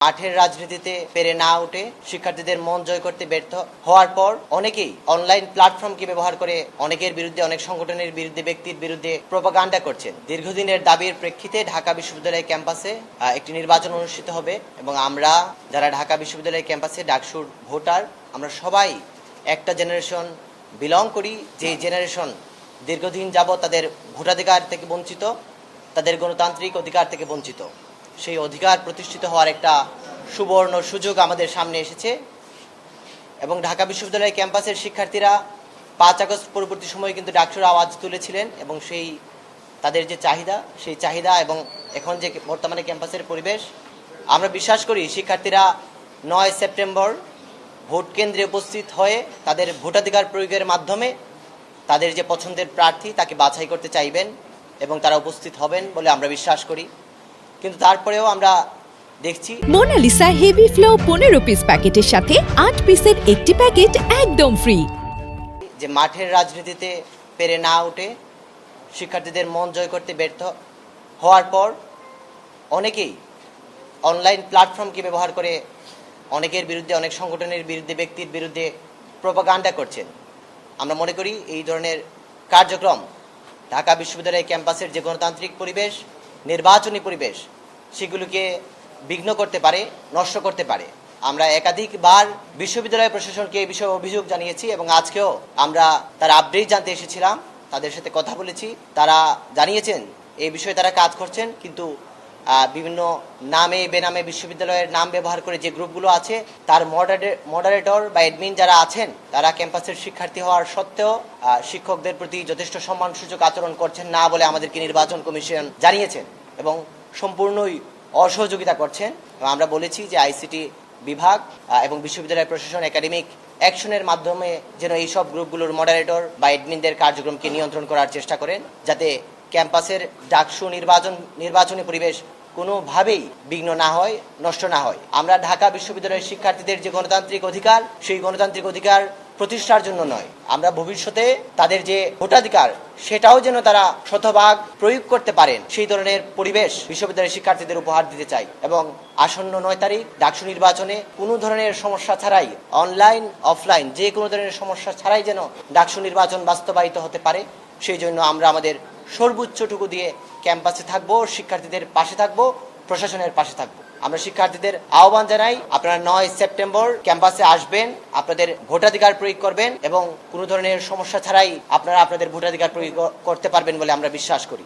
মাঠের রাজনীতিতে পেরে না উঠে শিক্ষার্থীদের মন জয় করতে ব্যর্থ হওয়ার পর অনেকেই অনলাইন প্ল্যাটফর্মকে ব্যবহার করে অনেকের বিরুদ্ধে, অনেক সংগঠনের বিরুদ্ধে, ব্যক্তির বিরুদ্ধে প্রোপাগান্ডা করছেন। দীর্ঘদিনের দাবির প্রেক্ষিতে ঢাকা বিশ্ববিদ্যালয় ক্যাম্পাসে একটি নির্বাচন অনুষ্ঠিত হবে এবং আমরা যারা ঢাকা বিশ্ববিদ্যালয় ক্যাম্পাসে ডাকসুর ভোটার, আমরা সবাই একটা জেনারেশন বিলং করি, যে জেনারেশন দীর্ঘদিন যাবৎ তাদের ভোটাধিকার থেকে বঞ্চিত, তাদের গণতান্ত্রিক অধিকার থেকে বঞ্চিত। সেই অধিকার প্রতিষ্ঠিত হওয়ার একটা সুবর্ণ সুযোগ আমাদের সামনে এসেছে এবং ঢাকা বিশ্ববিদ্যালয় ক্যাম্পাসের শিক্ষার্থীরা 5 আগস্ট পরবর্তী সময়ে কিন্তু ডাকসুর আওয়াজ তুলেছিলেন এবং সেই তাদের যে চাহিদা, সেই চাহিদা এবং এখন যে বর্তমানে ক্যাম্পাসের পরিবেশ, আমরা বিশ্বাস করি শিক্ষার্থীরা 9 সেপ্টেম্বর ভোট কেন্দ্রে উপস্থিত হয়ে তাদের ভোটাধিকার প্রয়োগের মাধ্যমে তাদের যে পছন্দের প্রার্থী তাকে বাছাই করতে চাইবেন এবং তারা উপস্থিত হবেন বলে আমরা বিশ্বাস করি। কিন্তু তারপরেও আমরা দেখছি মোনালিসা হেভি ফ্লো 15 পিস প্যাকেটের সাথে 8 পিসের একটি প্যাকেট একদম ফ্রি। যে মাঠের রাজনীতিতে পেরে না উঠে শিক্ষার্থীদের মন জয় করতে ব্যর্থ হওয়ার পর অনেকেই অনলাইন প্ল্যাটফর্মকে ব্যবহার করে অনেকের বিরুদ্ধে, অনেক সংগঠনের বিরুদ্ধে, ব্যক্তির বিরুদ্ধে প্রোপাগান্ডা করছেন। আমরা মনে করি এই ধরনের কার্যক্রম ঢাকা বিশ্ববিদ্যালয় ক্যাম্পাসের যে গণতান্ত্রিক পরিবেশ, নির্বাচনী পরিবেশ, সেগুলোকে বিঘ্ন করতে পারে, নষ্ট করতে পারে। আমরা একাধিকবার বিশ্ববিদ্যালয় প্রশাসনকে এই বিষয়ে অভিযোগ জানিয়েছি এবং আজকেও আমরা তার আপডেট জানতে এসেছিলাম, তাদের সাথে কথা বলেছি। তারা জানিয়েছেন এই বিষয়ে তারা কাজ করছেন, কিন্তু বিভিন্ন নামে বেনামে বিশ্ববিদ্যালয়ের নাম ব্যবহার করে যে গ্রুপগুলো আছে, তার মডারেটর বা অ্যাডমিন যারা আছেন, তারা ক্যাম্পাসের শিক্ষার্থী হওয়ার সত্ত্বেও শিক্ষকদের প্রতি যথেষ্ট সম্মানসূচক আচরণ করছেন না বলে আমাদেরকে নির্বাচন কমিশন জানিয়েছেন এবং সম্পূর্ণই অসহযোগিতা করছেন। আমরা বলেছি যে আইসিটি বিভাগ এবং বিশ্ববিদ্যালয় প্রশাসন একাডেমিক অ্যাকশনের মাধ্যমে যেন এইসব গ্রুপগুলোর মডারেটর বা অ্যাডমিনদের কার্যক্রমকে নিয়ন্ত্রণ করার চেষ্টা করেন, যাতে ক্যাম্পাসের ডাকসু নির্বাচনী পরিবেশ কোনোভাবেই বিঘ্ন না হয়, নষ্ট না হয়। আমরা ঢাকা বিশ্ববিদ্যালয়ের শিক্ষার্থীদের যে গণতান্ত্রিক অধিকার, সেই গণতান্ত্রিক অধিকার প্রতিষ্ঠার জন্য নয়, আমরা ভবিষ্যতে তাদের যে ভোটাধিকার সেটাও যেন তারা শতভাগ প্রয়োগ করতে পারেন, সেই ধরনের পরিবেশ বিশ্ববিদ্যালয়ের শিক্ষার্থীদের উপহার দিতে চাই। এবং আসন্ন 9 তারিখ ডাকসু নির্বাচনে কোনো ধরনের সমস্যা ছাড়াই, অনলাইন অফলাইন যে কোনো ধরনের সমস্যা ছাড়াই যেন ডাকসু নির্বাচন বাস্তবায়িত হতে পারে, সেই জন্য আমরা আমাদের সর্বোচ্চটুকু দিয়ে ক্যাম্পাসে থাকবো, শিক্ষার্থীদের পাশে থাকবো, প্রশাসনের পাশে থাকবো। আমরা শিক্ষার্থীদের আহ্বান জানাই, আপনারা 9 সেপ্টেম্বর ক্যাম্পাসে আসবেন, আপনাদের ভোটাধিকার প্রয়োগ করবেন এবং কোনো ধরনের সমস্যা ছাড়াই আপনারা আপনাদের ভোটাধিকার প্রয়োগ করতে পারবেন বলে আমরা বিশ্বাস করি।